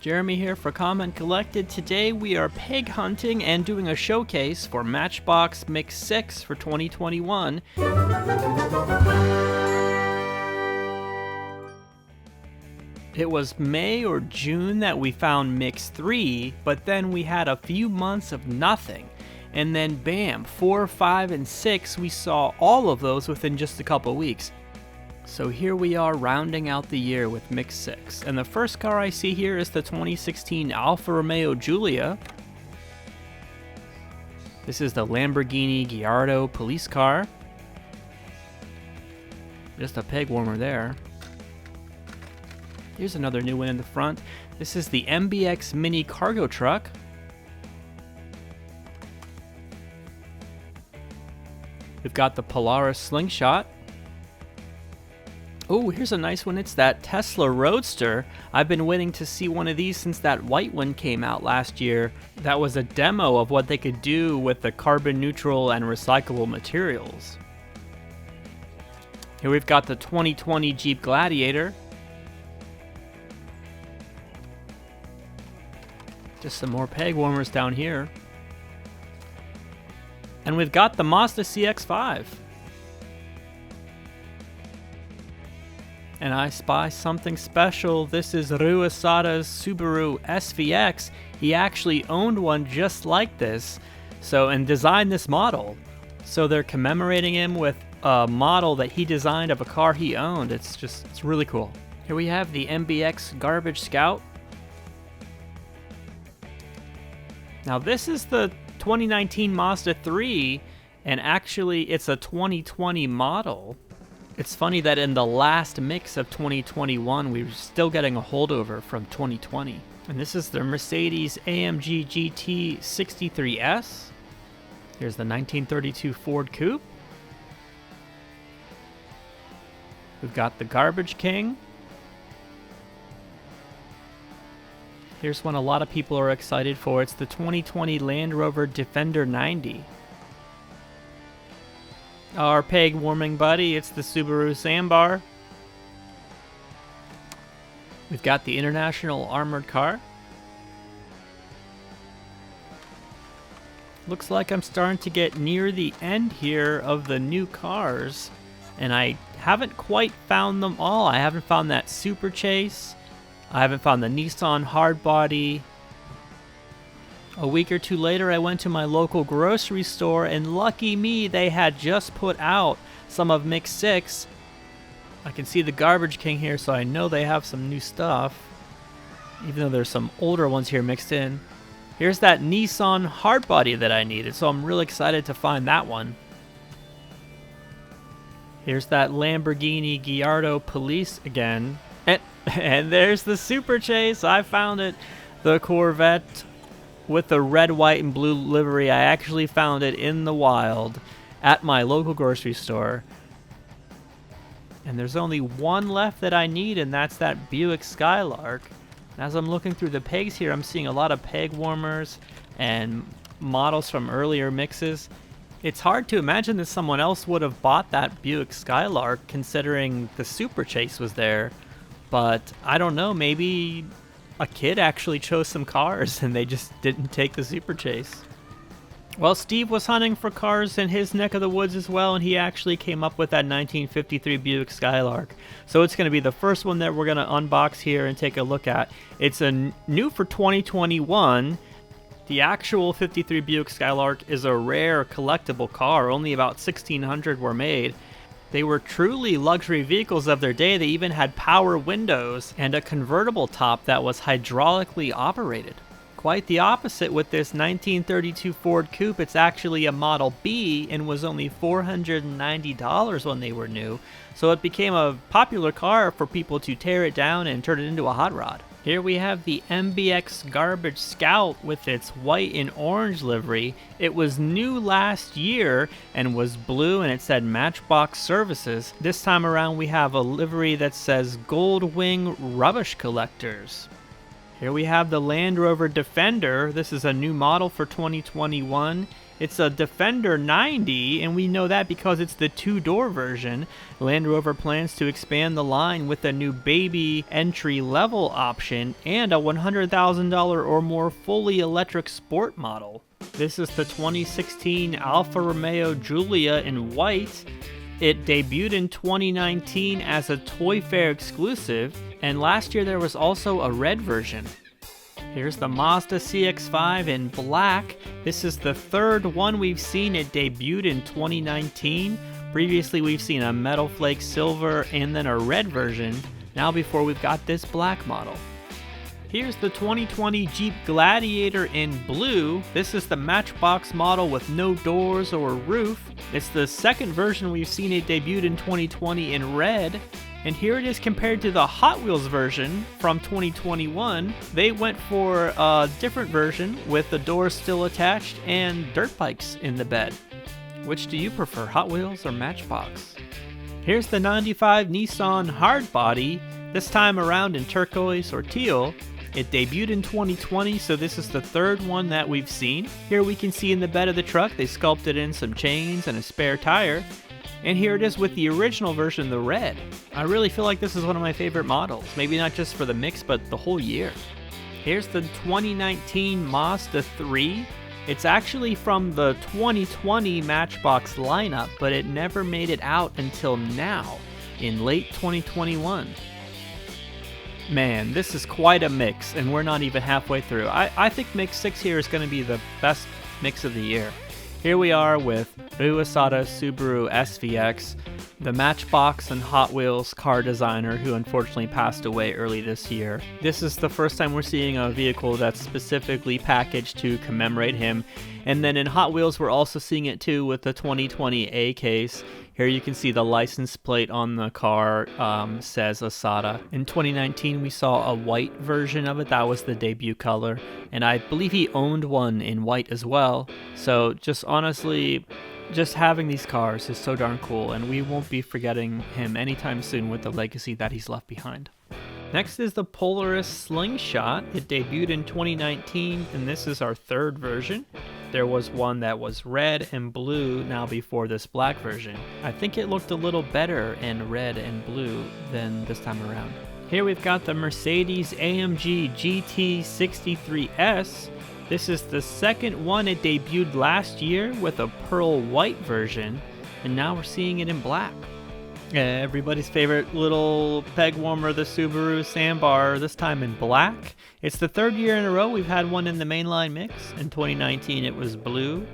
Jeremy here for Comment Collected. Today we are pig hunting and doing a showcase for Matchbox Mbx for 2021. It was May or June that we found Mbx, but then we had a few months of nothing. And then bam, 4, 5, and 6, we saw all of those within just a couple weeks. So here we are rounding out the year with Mbx. And the first car I see here is the 2016 Alfa Romeo Giulia. This is the Lamborghini Giardo police car. Just a peg warmer there. Here's another new one in the front. This is the Mbx mini cargo truck. We've got the Polaris Slingshot. Oh, here's a nice one. It's that Tesla Roadster. I've been waiting to see one of these since that white one came out last year. That was a demo of what they could do with the carbon neutral and recyclable materials. Here we've got the 2020 Jeep Gladiator. Just some more peg warmers down here. And we've got the Mazda CX-5. And I spy something special. This is Ryu Asada's Subaru Svx. He actually owned one just like this, and designed this model. So they're commemorating him with a model that he designed of a car he owned. It's really cool. Here we have the Mbx Garbage Scout. Now this is the 2019 Mazda 3, and actually it's a 2020 model. It's funny that in the last mix of 2021, we were still getting a holdover from 2020. And this is the Mercedes Amg Gt63s. Here's the 1932 Ford Coupe. We've got the Garbage King. Here's one a lot of people are excited for. It's the 2020 Land Rover Defender 90. Our peg warming buddy, it's the Subaru Sandbar. We've got the International Armored Car. Looks like I'm starting to get near the end here of the new cars, and I haven't quite found them all. I haven't found that Super Chase. I haven't found the Nissan Hardbody. A week or two later, I went to my local grocery store, and lucky me, they had just put out some of Mbx. I can see the Garbage King here, so I know they have some new stuff, even though there's some older ones here mixed in. Here's that Nissan Hardbody that I needed, so I'm really excited to find that one. Here's that Lamborghini Giardo Police again. And there's the Super Chase. I found it. The Corvette with the red, white, and blue livery. I actually found it in the wild at my local grocery store. And there's only one left that I need, and that's that Buick Skylark. And as I'm looking through the pegs here, I'm seeing a lot of peg warmers and models from earlier mixes. It's hard to imagine that someone else would have bought that Buick Skylark considering the Super Chase was there. But I don't know, maybe a kid actually chose some cars and they just didn't take the Super Chase. Well, Steve was hunting for cars in his neck of the woods as well, and he actually came up with that 1953 Buick Skylark. So it's going to be the first one that we're going to unbox here and take a look at. It's a new for 2021. The actual 53 Buick Skylark is a rare collectible car. Only about 1,600 were made. They were truly luxury vehicles of their day. They even had power windows and a convertible top that was hydraulically operated. Quite the opposite with this 1932 Ford Coupe. It's actually a Model B and was only $490 when they were new. So it became a popular car for people to tear it down and turn it into a hot rod. Here we have the Mbx Garbage Scout with its white and orange livery. It was new last year and was blue, and it said Matchbox Services. This time around we have a livery that says Gold Wing Rubbish Collectors. Here we have the Land Rover Defender. This is a new model for 2021. It's a Defender 90, and we know that because it's the two-door version. Land Rover plans to expand the line with a new baby entry-level option and a $100,000 or more fully electric sport model. This is the 2016 Alfa Romeo Giulia in white. It debuted in 2019 as a Toy Fair exclusive, and last year there was also a red version. Here's the Mazda CX-5 in black. This is the third one we've seen. It debuted in 2019. Previously we've seen a Metal Flake silver and then a red version. Now before we've got this black model. Here's the 2020 Jeep Gladiator in blue. This is the Matchbox model with no doors or roof. It's the second version we've seen. It debuted in 2020 in red. And here it is compared to the Hot Wheels version from 2021. They went for a different version with the doors still attached and dirt bikes in the bed. Which do you prefer, Hot Wheels or Matchbox? Here's the 95 Nissan Hardbody, this time around in turquoise or teal. It debuted in 2020, so this is the third one that we've seen. Here we can see in the bed of the truck, they sculpted in some chains and a spare tire. And here it is with the original version, the red. I really feel like this is one of my favorite models. Maybe not just for the mix, but the whole year. Here's the 2019 Mazda 3. It's actually from the 2020 Matchbox lineup, but it never made it out until now, in late 2021. Man, this is quite a mix, and we're not even halfway through. I think Mix 6 here is going to be the best mix of the year. Here we are with Ryu Asada Subaru Svx, the Matchbox and Hot Wheels car designer who unfortunately passed away early this year. This is the first time we're seeing a vehicle that's specifically packaged to commemorate him. And then in Hot Wheels, we're also seeing it too with the 2020 A case. Here you can see the license plate on the car says Asada. In 2019, we saw a white version of it. That was the debut color. And I believe he owned one in white as well. So just honestly, just having these cars is so darn cool. And we won't be forgetting him anytime soon with the legacy that he's left behind. Next is the Polaris Slingshot. It debuted in 2019, and this is our third version. There was one that was red and blue now before this black version. I think it looked a little better in red and blue than this time around. Here we've got the Mercedes AMG Gt63s. This is the second one. It debuted last year with a pearl white version, and now we're seeing it in black. Everybody's favorite little peg warmer, the Subaru Sandbar, this time in black. It's the third year in a row we've had one in the mainline mix. In 2019 it was blue,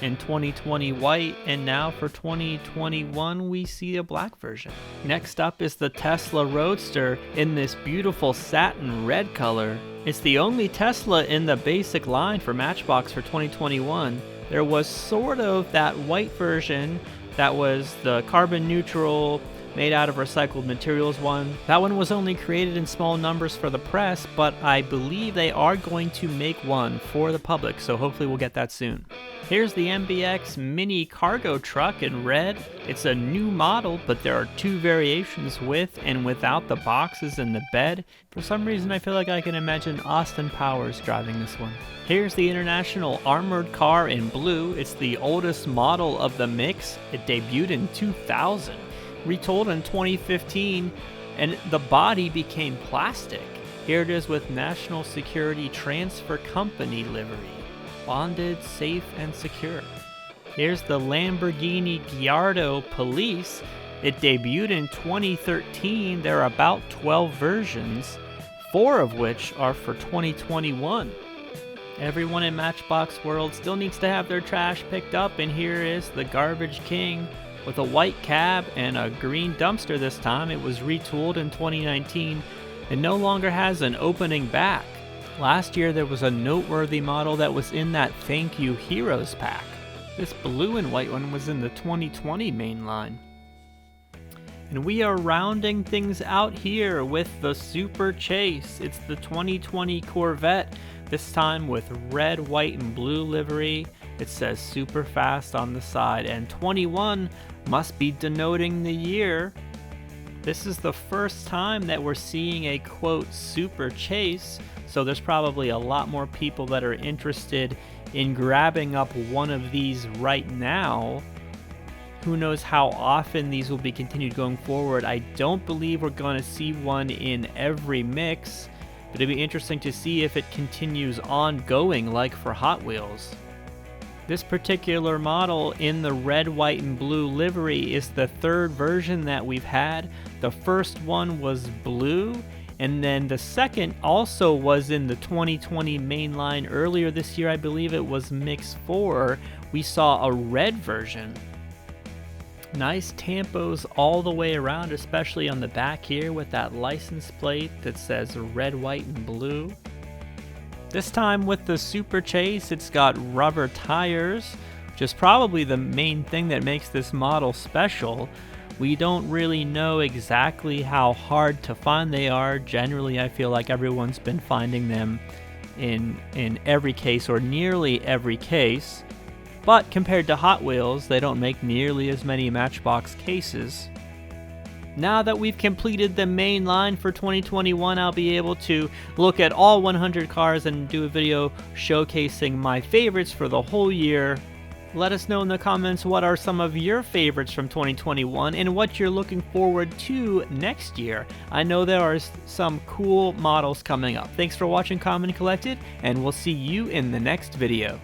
in 2020 white, and now for 2021 we see a black version. Next up is the Tesla Roadster in this beautiful satin red color. It's the only Tesla in the basic line for Matchbox for 2021. There was sort of that white version that was the carbon neutral, made out of recycled materials one. That one was only created in small numbers for the press, but I believe they are going to make one for the public, so hopefully we'll get that soon. Here's the Mbx mini cargo truck in red. It's a new model, but there are two variations with and without the boxes and the bed. For some reason I feel like I can imagine Austin Powers driving this one. Here's the International Armored Car in blue. It's the oldest model of the mix. It debuted in 2000. Retooled in 2015, and the body became plastic. Here it is with National Security Transfer Company livery. Bonded, safe, and secure. Here's the Lamborghini Giardo Police. It debuted in 2013. There are about 12 versions, 4 of which are for 2021. Everyone in Matchbox World still needs to have their trash picked up, and here is the Garbage King with a white cab and a green dumpster this time. It was retooled in 2019 and no longer has an opening back. Last year there was a noteworthy model that was in that Thank You Heroes pack. This blue and white one was in the 2020 main line. And we are rounding things out here with the Super Chase. It's the 2020 Corvette, this time with red, white, and blue livery. It says super fast on the side, and 21 must be denoting the year. This is the first time that we're seeing a quote Super Chase, so there's probably a lot more people that are interested in grabbing up one of these right now. Who knows how often these will be continued going forward. I don't believe we're going to see one in every mix, but it'd be interesting to see if it continues ongoing like for Hot Wheels. This particular model in the red, white, and blue livery is the third version that we've had. The first one was blue, and then the second also was in the 2020 mainline. Earlier this year, I believe it was Mix 4, we saw a red version. Nice tampos all the way around, especially on the back here with that license plate that says red, white, and blue. This time with the Super Chase, it's got rubber tires, which is probably the main thing that makes this model special. We don't really know exactly how hard to find they are. Generally, I feel like everyone's been finding them in every case or nearly every case. But compared to Hot Wheels, they don't make nearly as many Matchbox cases. Now that we've completed the main line for 2021, I'll be able to look at all 100 cars and do a video showcasing my favorites for the whole year. Let us know in the comments what are some of your favorites from 2021 and what you're looking forward to next year. I know there are some cool models coming up. Thanks for watching Common Collected, and we'll see you in the next video.